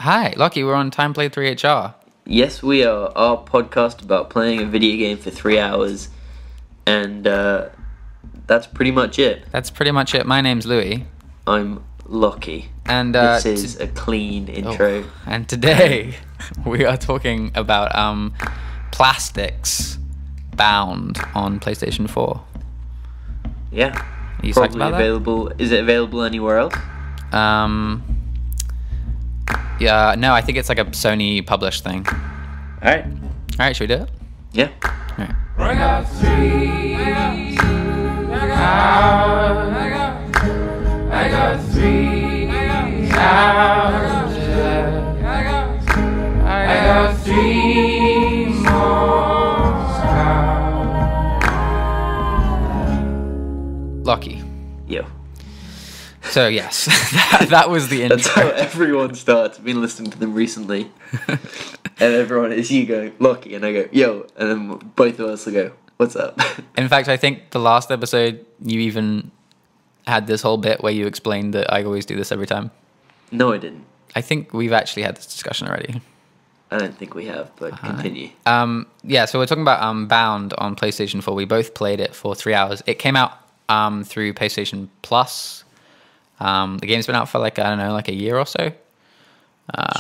Hi, Lucky, we're on Time Play 3HR. Yes, we are. Our podcast about playing a video game for 3 hours, and that's pretty much it. That's pretty much it. My name's Louis. I'm Lucky. And this is a clean intro. And today we are talking about plastics bound on PlayStation 4. Yeah. Are you psyched Probably about available. Is it available anywhere else? Yeah, no, I think it's like a Sony published thing. Alright. Alright, should we do it? Yeah. Alright. I got three more Lucky. Yo. So yes, that was the intro. That's how everyone starts. I've been listening to them recently. And everyone is you go, Lucky, and I go, yo, and then both of us will go, what's up? In fact, I think the last episode you even had this whole bit where you explained that I always do this every time. No, I didn't. I think we've actually had this discussion already. I don't think we have, but continue. Yeah, so we're talking about Bound on PlayStation 4. We both played it for 3 hours. It came out through PlayStation Plus. The game's been out for like, I don't know, like a year or so.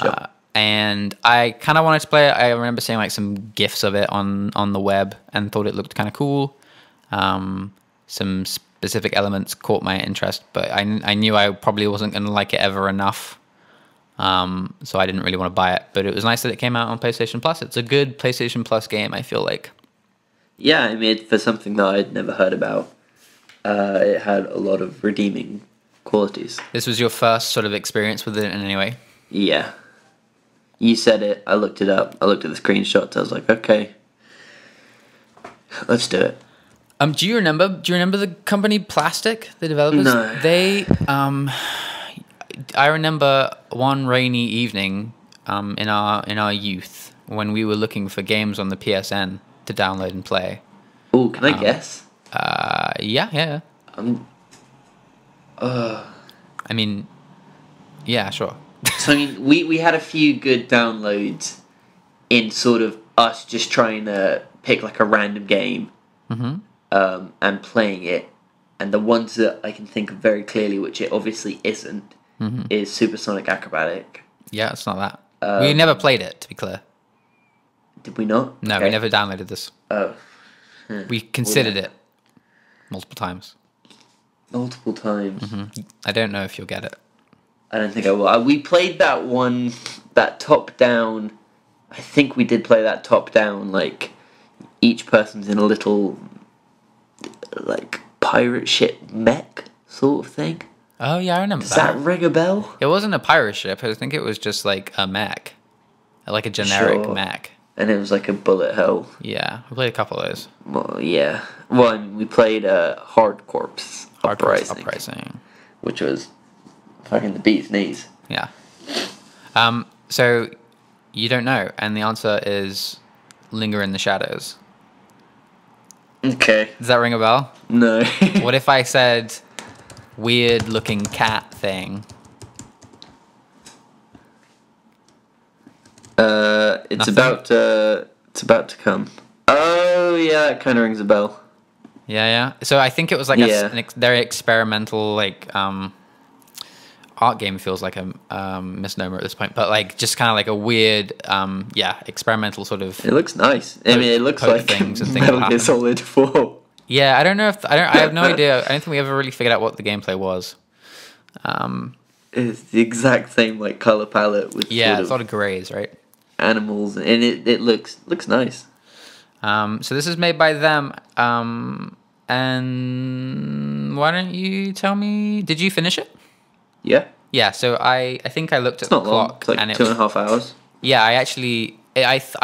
Sure. And I kind of wanted to play it. I remember seeing like some GIFs of it on the web and thought it looked kind of cool. Some specific elements caught my interest, but I knew I probably wasn't going to like it ever enough. So I didn't really want to buy it. But it was nice that it came out on PlayStation Plus. It's a good PlayStation Plus game, I feel like. Yeah, I mean, for something that I'd never heard about, it had a lot of redeeming qualities. This was your first sort of experience with it in any way? Yeah. You said it, I looked it up, I looked at the screenshots, I was like, okay, let's do it. Do you remember the company Plastic, the developers? No. They I remember one rainy evening in our youth when we were looking for games on the PSN to download and play. Oh, can I guess? Yeah. I mean, yeah, sure. So I mean, we had a few good downloads in sort of us just trying to pick like a random game, and playing it, and the ones that I can think of very clearly, which it obviously isn't, is Supersonic Acrobatic. Yeah, it's not that. We never played it, to be clear. Did we not? No, Okay. we never downloaded this. Oh. We considered it multiple times. Multiple times. I don't know if you'll get it. I don't think I will. We played that one, that top-down. I think we did play that top-down, like, each person's in a little, like, pirate ship mech sort of thing. Oh, yeah, I remember Does that ring a bell? It wasn't a pirate ship. I think it was just, like, a mech. Like a generic Sure. mech. And it was like a bullet hell. Yeah, we played a couple of those. Well, yeah. Well, I mean, we played Hard Corpse Uprising, which was fucking the bee's knees. Yeah. So, you don't know, and the answer is Linger in the Shadows. Okay. Does that ring a bell? No. What if I said weird looking cat thing? It's Nothing? it's about to come. Oh yeah, it kind of rings a bell. Yeah. So I think it was like Yeah. a very experimental, like, art game feels like a misnomer at this point, but like just kind of like a weird, experimental sort of. It looks nice. I mean, it looks Poke like things and things Metal will Gear happen. Solid 4. Yeah, I don't know if I have no idea. I don't think we ever really figured out what the gameplay was. It's the exact same like color palette with Yeah, sort it's a lot of grays, right? animals, and it looks nice. So this is made by them. And why don't you tell me? Did you finish it? Yeah, Yeah. So I think I looked at it's not the long. clock It's like and it 2.5 hours. Yeah, I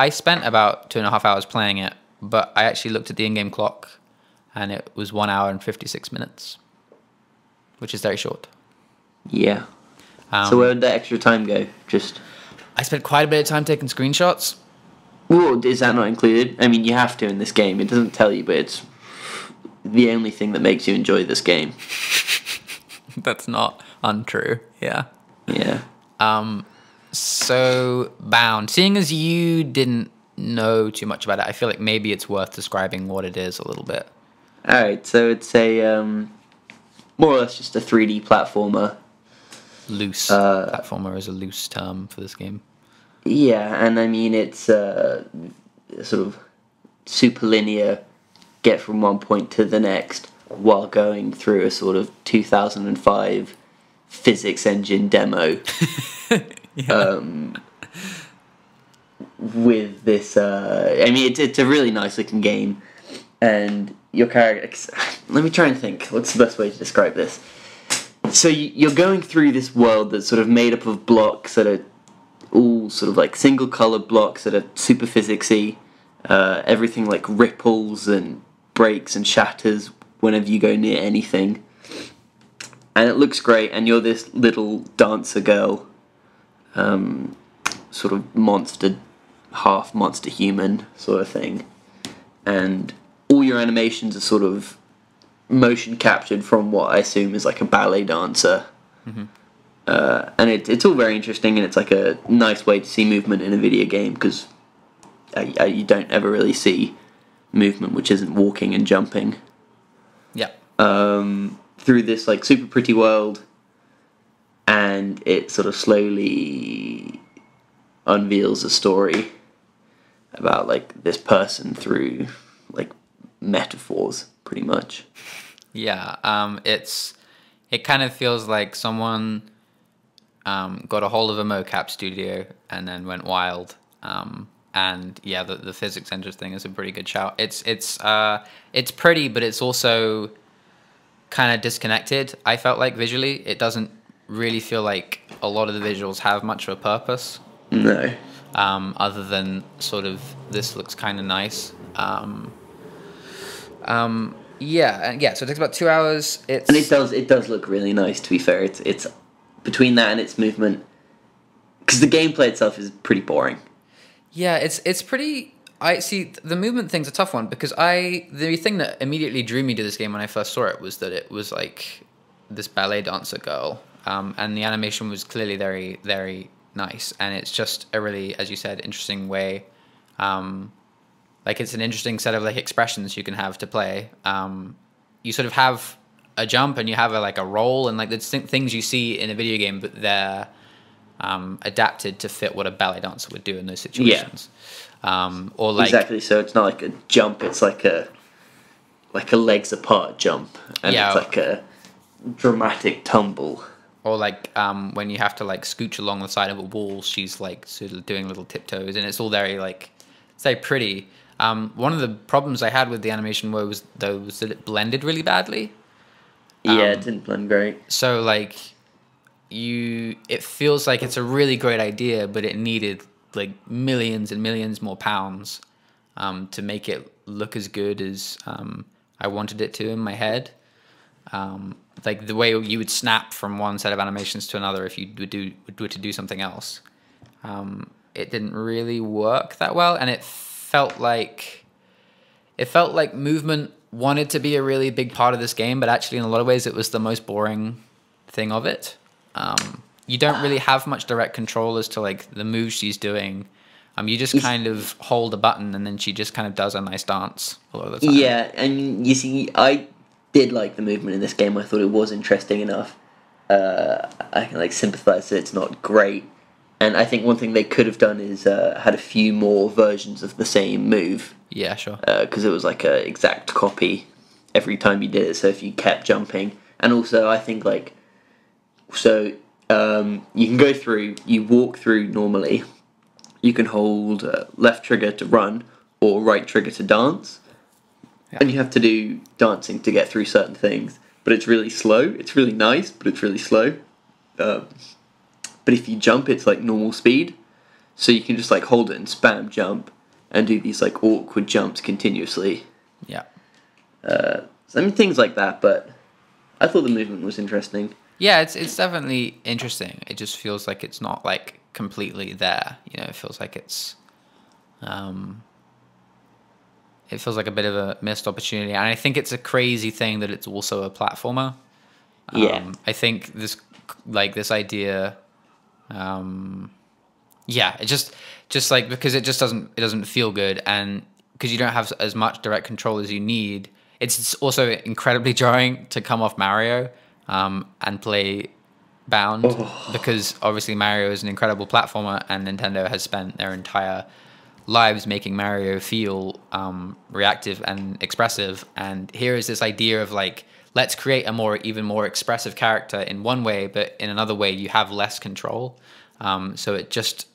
spent about 2.5 hours playing it, but I actually looked at the in-game clock, and it was 1 hour and 56 minutes, which is very short. Yeah. So where would that extra time go? Just. I spent quite a bit of time taking screenshots. Well, is that not included? I mean, you have to in this game. It doesn't tell you, but it's the only thing that makes you enjoy this game. That's not untrue. Yeah. Yeah. So, Bound, seeing as you didn't know too much about it, I feel like maybe it's worth describing what it is a little bit. All right, so it's a more or less just a 3D platformer. Loose. Platformer is a loose term for this game. Yeah, and I mean it's sort of super linear, get from one point to the next while going through a sort of 2005 physics engine demo. With this, I mean it's a really nice looking game, and your character. Let me try and think. What's the best way to describe this? So you're going through this world that's sort of made up of blocks that are all sort of like single colored blocks that are super physicsy. Everything like ripples and breaks and shatters whenever you go near anything. And it looks great, and you're this little dancer girl, sort of monster, half monster human sort of thing. And all your animations are sort of motion captured from what I assume is like a ballet dancer. Mm-hmm. And it's all very interesting, and it's like a nice way to see movement in a video game, because you don't ever really see movement which isn't walking and jumping. Yeah. Through this like super pretty world, and it sort of slowly unveils a story about like this person through like metaphors, pretty much. Yeah. It kind of feels like someone got a hold of a mocap studio and then went wild. And yeah, the physics engine thing is a pretty good shout. It's pretty, but it's also kind of disconnected. I felt like visually, it doesn't really feel like a lot of the visuals have much of a purpose. No. Other than sort of this looks kind of nice. Yeah. So it takes about 2 hours. And it does look really nice. To be fair, it's between that and its movement, because the gameplay itself is pretty boring. Yeah, it's pretty. I see the movement thing's a tough one, because the thing that immediately drew me to this game when I first saw it was that it was like this ballet dancer girl, and the animation was clearly very, very nice, and it's just a really, as you said, interesting way. Like it's an interesting set of like expressions you can have to play. You sort of have a jump and you have a roll, and like the things you see in a video game, but they're adapted to fit what a ballet dancer would do in those situations. Or like exactly. So it's not like a jump; it's like a legs apart jump, and it's like a dramatic tumble. Or like when you have to like scooch along the side of a wall, she's like sort of doing little tiptoes, and it's all very like it's very pretty. One of the problems I had with the animation was that it blended really badly. Yeah, it didn't blend great. So like it feels like it's a really great idea, but it needed like millions and millions more pounds to make it look as good as I wanted it to in my head. Like the way you would snap from one set of animations to another if you were to do something else. It didn't really work that well, and it felt like movement wanted to be a really big part of this game, but actually in a lot of ways it was the most boring thing of it. You don't really have much direct control as to like the moves she's doing. You just kind of hold a button and then she just kind of does a nice dance a lot of the time. Yeah, and you see, I did like the movement in this game. I thought it was interesting enough. I can like sympathize that it's not great. And I think one thing they could have done is had a few more versions of the same move. Yeah, sure. Because it was like a exact copy every time you did it. So if you kept jumping, and also I think like you can go through. You walk through normally. You can hold left trigger to run or right trigger to dance, and you have to do dancing to get through certain things. But it's really slow. It's really nice, but it's really slow. But if you jump, it's like normal speed. So you can just like hold it and spam jump and do these like awkward jumps continuously. Yeah. So I mean things like that, but I thought the movement was interesting. Yeah, it's definitely interesting. It just feels like it's not like completely there. You know, it feels like it's it feels like a bit of a missed opportunity. And I think it's a crazy thing that it's also a platformer. I think this idea Yeah, it just like because it doesn't feel good, and because you don't have as much direct control as you need. It's also incredibly jarring to come off Mario and play Bound, Oh, because obviously Mario is an incredible platformer, and Nintendo has spent their entire lives making Mario feel reactive and expressive. And here is this idea of like, let's create a even more expressive character in one way, but in another way you have less control. So it just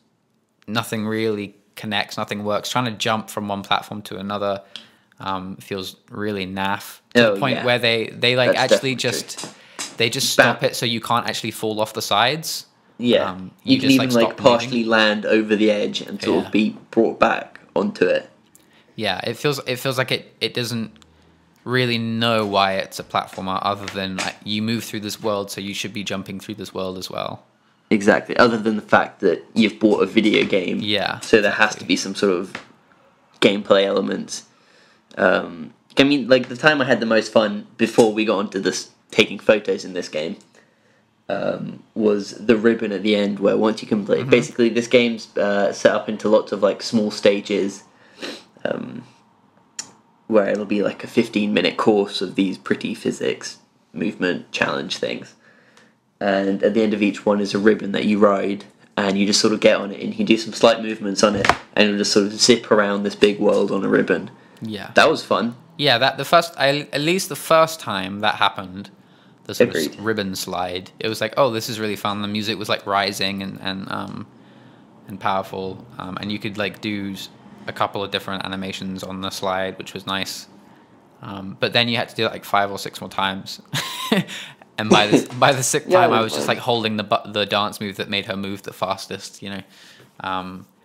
nothing really connects, nothing works. Trying to jump from one platform to another feels really naff, to the oh point yeah, where they like that's actually definitely just true. they just Ba- stop it so you can't actually fall off the sides. yeah, you You can just even like like stop moving. partially land over the edge and sort of Yeah. be brought back onto it. Yeah, it feels like it doesn't really know why it's a platformer, other than like, you move through this world, so you should be jumping through this world as well. Exactly. Other than the fact that you've bought a video game, Yeah, so there has to exactly. be some sort of gameplay elements. I mean, like the time I had the most fun before we got onto this taking photos in this game was the ribbon at the end, where once you complete, basically this game's set up into lots of like small stages, where it'll be like a 15-minute course of these pretty physics movement challenge things, and at the end of each one is a ribbon that you ride, and you just sort of get on it and you do some slight movements on it, and it'll just sort of zip around this big world on a ribbon. Yeah. That was fun. Yeah, at least the first time that happened, the sort Agreed. of ribbon slide, it was like, oh, this is really fun. The music was like rising and powerful, and you could like do a couple of different animations on the slide, which was nice. But then you had to do it like 5 or 6 more times, and by the sixth Yeah, I time, I wouldn't was just mind. like holding the dance move that made her move the fastest, you know.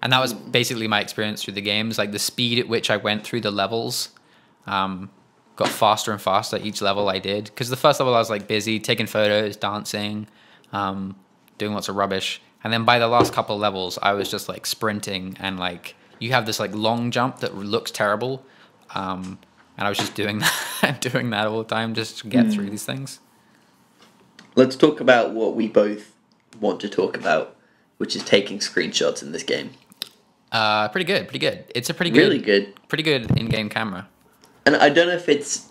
And that was basically my experience through the games. Like the speed at which I went through the levels got faster and faster each level I did. Because the first level I was like busy taking photos, dancing, doing lots of rubbish. And then by the last couple of levels, I was just like sprinting, and like you have this like long jump that looks terrible. And I was just doing that, doing that all the time just to get through these things. Let's talk about what we both want to talk about, which is taking screenshots in this game. Pretty good, pretty good. It's a Really good. pretty good in-game camera. And I don't know if it's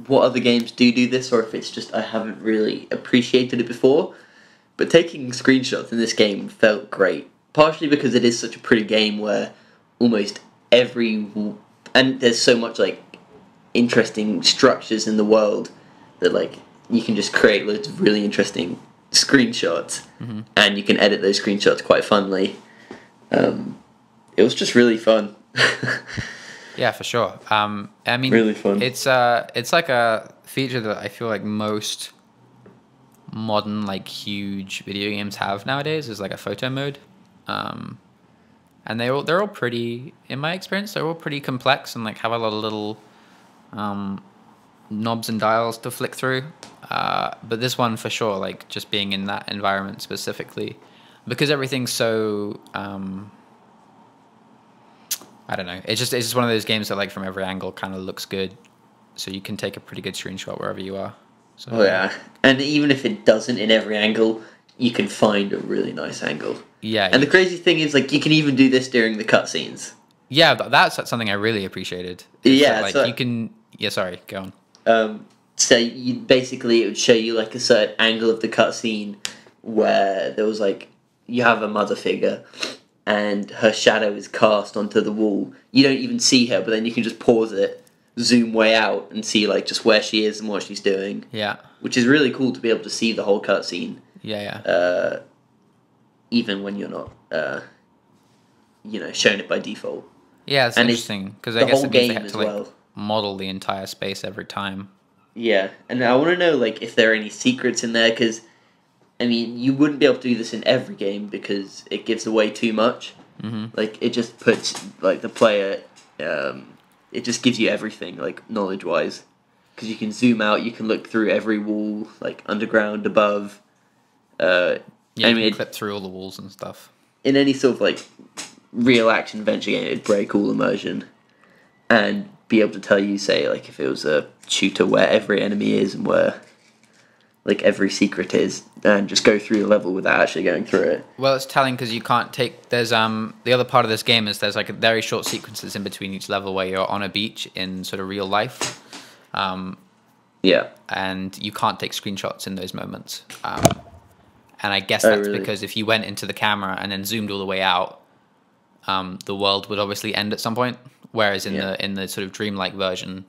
what other games do this, or if it's just I haven't really appreciated it before. But taking screenshots in this game felt great. Partially because it is such a pretty game where almost and there's so much like interesting structures in the world that like you can just create loads of really interesting screenshots, and you can edit those screenshots quite funnily. It was just really fun. Yeah, for sure. I mean, Really fun. It's like a feature that I feel like most modern like huge video games have nowadays, is like a photo mode. And they're all pretty, in my experience, they're all pretty complex and like have a lot of little knobs and dials to flick through. But this one for sure, like just being in that environment specifically, because everything's so I don't know. It's just one of those games that like from every angle kind of looks good, so you can take a pretty good screenshot wherever you are. So Oh yeah, and even if it doesn't in every angle, you can find a really nice angle. yeah, And the crazy thing is, like, you can even do this during the cutscenes. yeah, that's something I really appreciated. Is Yeah, that, like so- you can. Yeah, sorry, go on. So you basically it would show you like a certain angle of the cutscene where there was like you have a mother figure and her shadow is cast onto the wall. You don't even see her, but then you can just pause it, zoom way out, and see like just where she is and what she's doing, Yeah, which is really cool to be able to see the whole cutscene, yeah. even when you're not, shown it by default. Yeah, it's And it's interesting because I the guess whole it means they game had as to like well. model the entire space every time. Yeah, and I want to know like if there are any secrets in there, because I mean you wouldn't be able to do this in every game because it gives away too much. Like it just puts like the player, it just gives you everything like knowledge wise, because you can zoom out, you can look through every wall, like underground, above. Yeah, I you mean, can clip through all the walls and stuff. in any sort of like real action adventure game, it'd break all immersion and be able to tell you, say, like if it was a shooter where every enemy is and where like every secret is, and just go through the level without actually going through it. Well, it's telling because you can't take. There's the other part of this game is there's like very short sequences in between each level where you're on a beach in sort of real life, Yeah. and you can't take screenshots in those moments. And I guess that's really? because if you went into the camera and then zoomed all the way out, the world would obviously end at some point. Whereas in the sort of dreamlike version,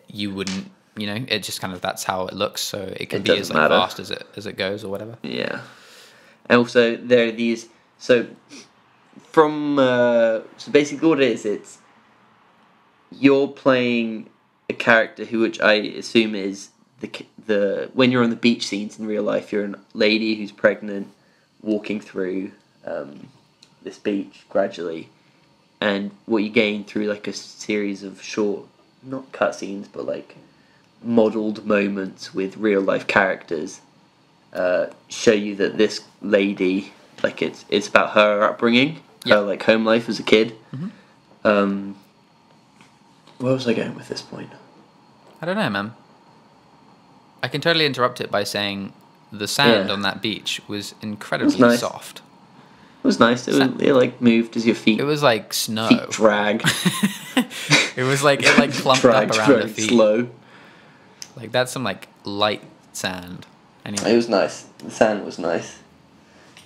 you wouldn't. You know, it just kind of that's how it looks. So it can be as like fast as it goes or whatever. Yeah. And also there are these. So so basically what it is, it's you're playing a character which I assume is the when you're on the beach scenes in real life, you're a lady who's pregnant, walking through this beach gradually, and what you gain through like a series of short, not cutscenes, but like modelled moments with real life characters, show you that this lady, like it's about her upbringing, her like home life as a kid. Mm-hmm. Where was I going with this point? I don't know, man. I can totally interrupt it by saying the sand on that beach was incredibly soft. It was nice. It like moved as your feet. It was like snow. Feet drag. It was like it like clumped up around your feet. Slow. Like that's some like light sand. Anyway. It was nice. The sand was nice.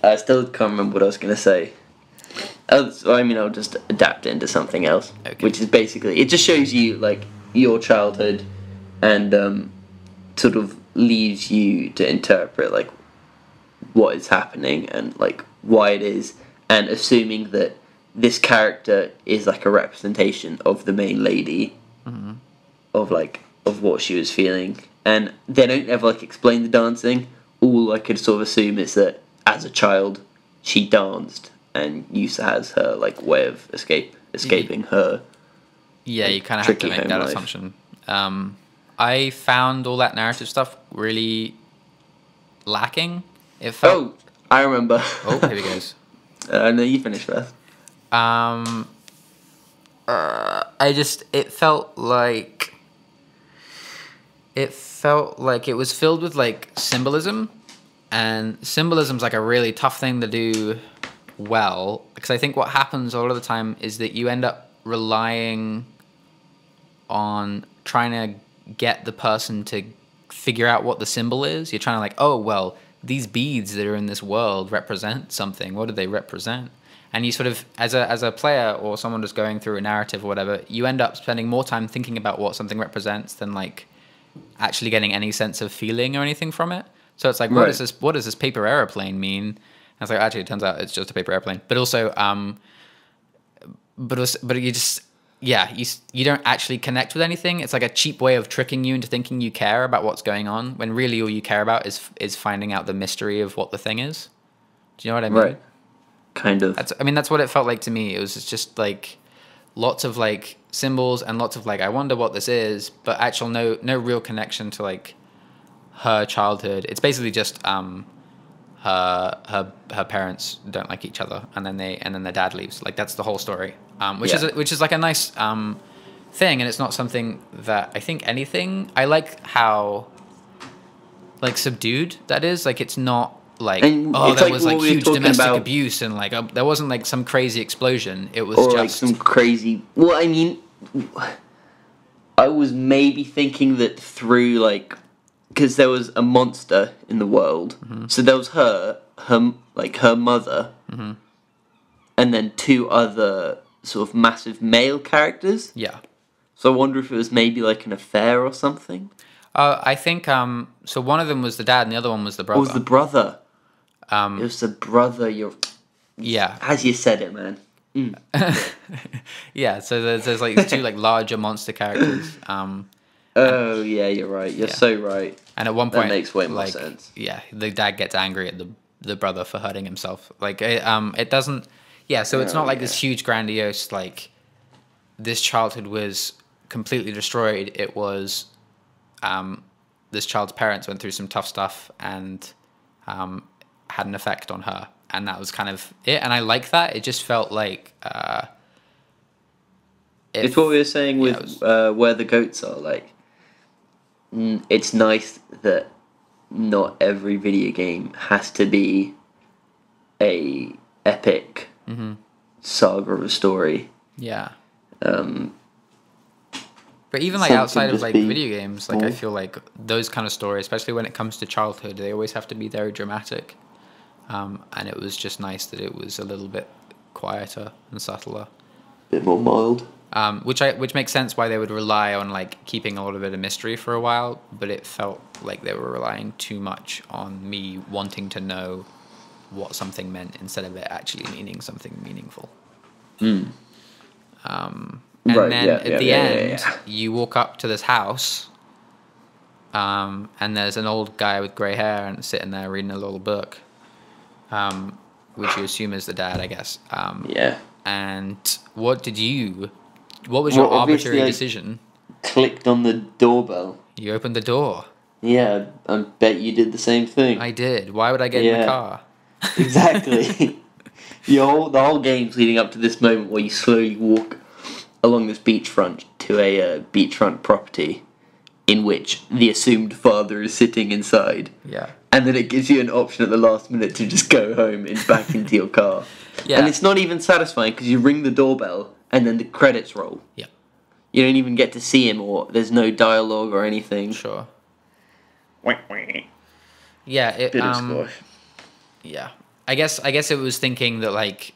I still can't remember what I was gonna say. I'll just adapt it into something else, which is basically it just shows you like your childhood, and sort of leaves you to interpret like what is happening and like why it is, and assuming that this character is like a representation of the main lady, of what she was feeling, and they don't ever like explain the dancing. All I could sort of assume is that as a child she danced and used as her like way of escaping her. Yeah, you kind of have to make that assumption. I found all that narrative stuff really lacking. It felt. Oh, I remember. Oh, here he goes. No, you finish first. It felt like it was filled with like symbolism, and symbolism's like a really tough thing to do well, because I think what happens a lot of the time is that you end up relying on trying to get the person to figure out what the symbol is. You're trying to like, oh well, these beads that are in this world represent something. What do they represent? And you sort of, as a player or someone just going through a narrative or whatever, you end up spending more time thinking about what something represents than like actually getting any sense of feeling or anything from it. So it's like, what does this paper airplane mean? And it's like, actually, it turns out it's just a paper airplane. But also, but you just, you don't actually connect with anything. It's like a cheap way of tricking you into thinking you care about what's going on, when really all you care about is finding out the mystery of what the thing is. Do you know what I mean? Right. Kind of. That's what it felt like to me. It was just like lots of like symbols and lots of like, I wonder what this is, but actual no real connection to like her childhood. It's basically just her parents don't like each other, and then their dad leaves. Like that's the whole story. Which is like a nice thing, and it's not something that I think anything. I like how like subdued that is. Like it's not like there was like huge domestic abuse and like there wasn't like some crazy explosion. It was just like some crazy. Well, I mean, I was maybe thinking that through like, because there was a monster in the world, so there was her mother, and then two other sort of massive male characters. Yeah. So I wonder if it was maybe like an affair or something. I think so one of them was the dad and the other one was the brother. It was the brother. It was the brother. As you said it, man. Yeah, so there's like these two like larger monster characters. Oh yeah, you're right. You're so right. And at one point, that makes way more sense. Yeah, the dad gets angry at the brother for hurting himself. Like it doesn't. Yeah, so it's not like this huge grandiose like this childhood was completely destroyed. It was this child's parents went through some tough stuff and had an effect on her, and that was kind of it. And I like that. It just felt like it's what we were saying with where the goats are. Like, it's nice that not every video game has to be a epic saga of a story. Yeah. Um, But even like Some outside can of just like be video games, like I more. feel like those kind of stories, especially when it comes to childhood, they always have to be very dramatic. And it was just nice that it was a little bit quieter and subtler. bit more mild. Which makes sense why they would rely on like keeping a little bit of mystery for a while, but it felt like they were relying too much on me wanting to know what something meant instead of it actually meaning something meaningful. And Right, then yeah, at yeah, the yeah, end, yeah. you walk up to this house, and there's an old guy with grey hair and sitting there reading a little book, which you assume is the dad, I guess. Yeah. And what was your Well, obviously arbitrary I- decision? Clicked on the doorbell. You opened the door. Yeah, I bet you did the same thing. I did. Why would I get in the Yeah. car? Exactly. the whole game's leading up to this moment where you slowly walk along this beachfront to a beachfront property in which the assumed father is sitting inside. Yeah. And then it gives you an option at the last minute to just go home and back into your car. Yeah. And it's not even satisfying because you ring the doorbell and then the credits roll. Yeah. You don't even get to see him, or there's no dialogue or anything. Sure. Bit Yeah. It, of squash. Yeah. I guess it was thinking that like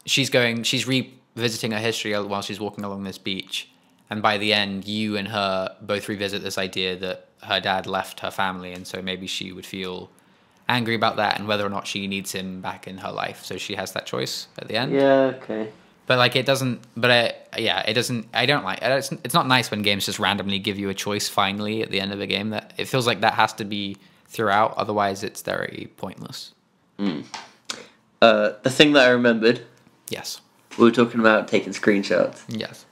she's revisiting her history while she's walking along this beach, and by the end you and her both revisit this idea that her dad left her family, and so maybe she would feel angry about that and whether or not she needs him back in her life, so she has that choice at the end. Yeah, okay. But like it doesn't. But it doesn't. I don't like. It's not nice when games just randomly give you a choice finally at the end of a game. That it feels like that has to be throughout. Otherwise, it's very pointless. The thing that I remembered, Yes. we were talking about taking screenshots. Yes.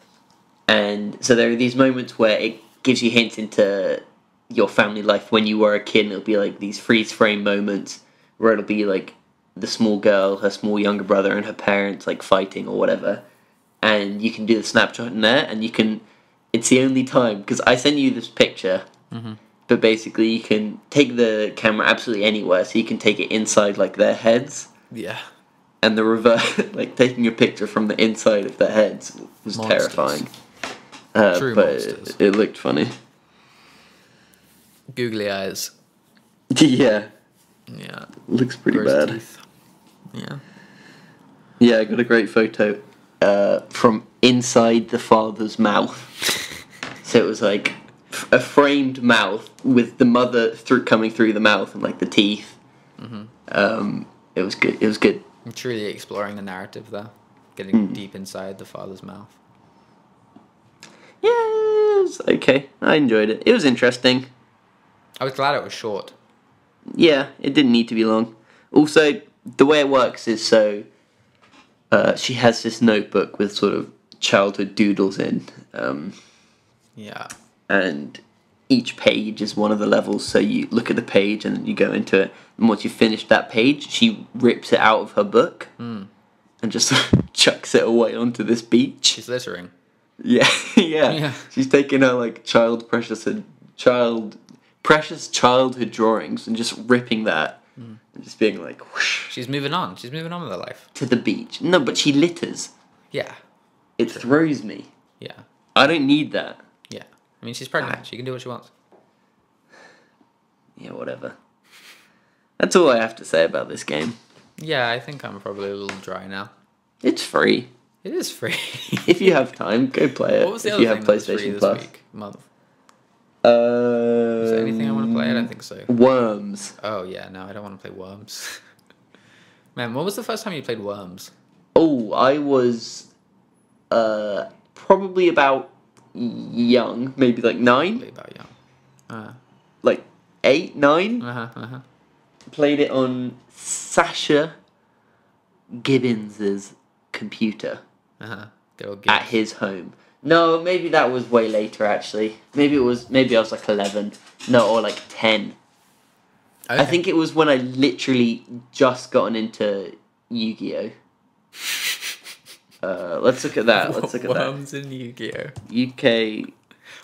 And so there are these moments where it gives you hints into your family life when you were a kid, and it'll be like these freeze frame moments where it'll be like the small girl, her small younger brother, and her parents like fighting or whatever. And you can do the snapshot in there, and you can. It's the only time, because I sent you this picture, but basically you can take the camera absolutely anywhere, so you can take it inside like their heads. Yeah. And the reverse, like taking a picture from the inside of their heads was Monsters. terrifying. True but monsters. it looked funny. Googly eyes. Yeah, Yeah. looks pretty Gross bad. teeth. Yeah. Yeah, I got a great photo from inside the father's mouth. So it was like a framed mouth with the mother coming through the mouth and like the teeth. It was good. It was good. I'm truly exploring the narrative there, getting deep inside the father's mouth. Yeah, it was okay. I enjoyed it. It was interesting. I was glad it was short. Yeah, it didn't need to be long. Also, the way it works is so she has this notebook with sort of childhood doodles in, Yeah. and each page is one of the levels. So you look at the page and then you go into it, and once you finish that page, she rips it out of her book and just chucks it away onto this beach. She's littering. Yeah, yeah. Yeah. She's taking her like precious childhood drawings and just ripping that and just being like whoosh, She's moving on. She's moving on with her life. to the beach. No, but she litters. Yeah. It throws me. Yeah. I don't need that. Yeah. I mean, she's pregnant. She can do what she wants. Yeah, whatever. That's all I have to say about this game. Yeah, I think I'm probably a little dry now. It's free. It is free. If you have time, go play it. What was the if other you thing have that was free PlayStation this Plus. week? Month. Is Is there anything I want to play? I don't think so. Worms. Oh, yeah. No, I don't want to play Worms. Man, when was the first time you played Worms? Oh, I was probably about young, maybe like 9, Probably about young. like 8, 9. Uh-huh. Played it on Sasha Gibbons's computer Good old at Gibbs. his home. No, maybe that was way later actually. Maybe I was like 11. No, or like 10. I Okay. think it was when I literally just gotten into Yu-Gi-Oh. Let's look at that. Let's look at that. Worms in Yu-Gi-Oh. UK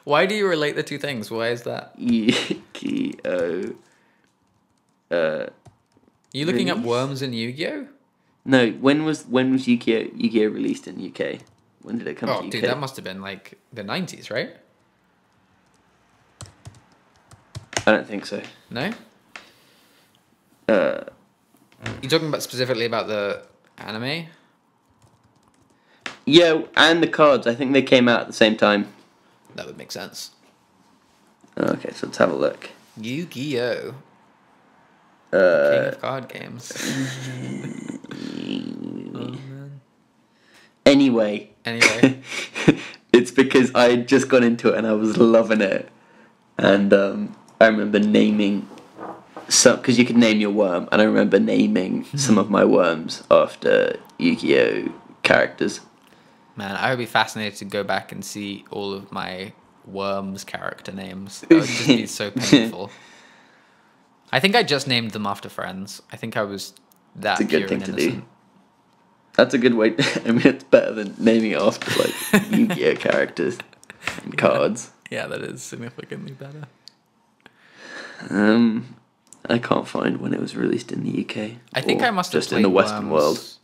Why do you relate the two things? Why is that? Yu-Gi-Oh. You looking up Release? worms in Yu-Gi-Oh? No, when was Yu-Gi-Oh released in UK? When did it come to Oh, UK? dude, that must have been like the 90s, right? I don't think so. No? You talking about specifically about the anime? Yeah, and the cards. I think they came out at the same time. That would make sense. Okay, so let's have a look. Yu-Gi-Oh! King of card games. Oh, man. Anyway, it's because I had just got into it and I was loving it, and I remember naming some, because you could name your worm, and I remember naming some of my worms after Yu-Gi-Oh characters. Man, I would be fascinated to go back and see all of my worms character names. That would just be so painful. I think I just named them after friends. I think I was that It's a good pure thing and to innocent. do. That's a good way. I mean, it's better than naming it after like Yu-Gi-Oh characters and cards. Yeah, that is significantly better. I can't find when it was released in the UK. I think or I must have just in the played Western world. Worms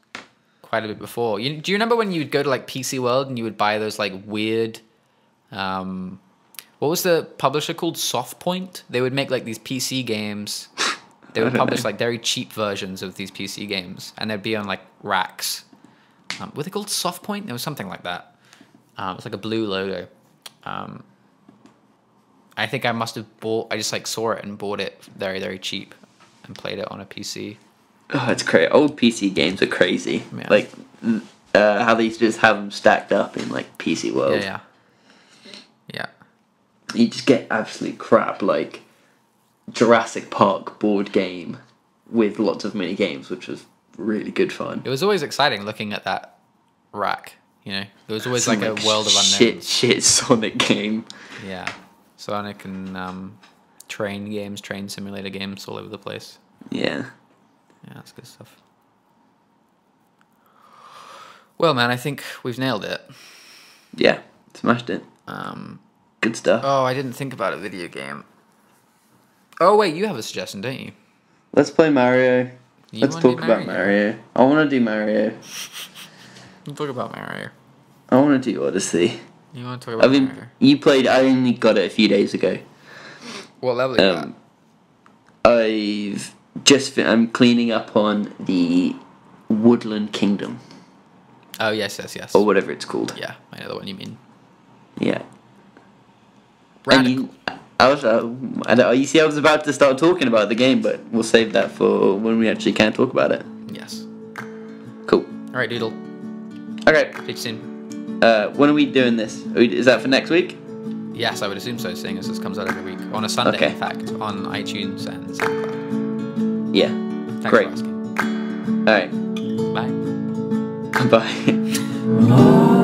quite a bit before. Do you remember when you would go to like PC World and you would buy those like weird, what was the publisher called? Softpoint. They would make like these PC games. They would publish like very cheap versions of these PC games, and they'd be on like racks. Were they called Softpoint? There was something like that. It was like a blue logo. I think I must have bought. I just like saw it and bought it very, very cheap, and played it on a PC. Oh, it's crazy. Old PC games are crazy. Yeah. Like how they used to just have them stacked up in like PC World. Yeah. You just get absolute crap like Jurassic Park board game with lots of mini games, which was really good fun. It was always exciting looking at that rack. You know, there was always like a world of unknowns. Shit Sonic game. Yeah, Sonic and train simulator games all over the place. Yeah. Yeah, that's good stuff. Well, man, I think we've nailed it. Yeah. Smashed it. Good stuff. Oh, I didn't think about a video game. Oh, wait, you have a suggestion, don't you? Let's play Mario. Let's wanna do talk about Mario. I want to do Mario. We'll talk about Mario. I want to do Odyssey. You want to talk about Mario? You played. I only got it a few days ago. What level are you at? I'm cleaning up on the Woodland Kingdom, Oh, yes. or whatever it's called. Yeah, I know the one you mean. Yeah. Radical. You see, I was about to start talking about the game, but we'll save that for when we actually can talk about it. Yes. Cool. All right, Doodle. Okay. See you soon. When are we doing this? Is that for next week? Yes, I would assume so, seeing as this comes out every week. On a Sunday, Okay. in fact, on iTunes and SoundCloud. Yeah. Thanks Great. for asking. All right. Bye. Bye. Oh.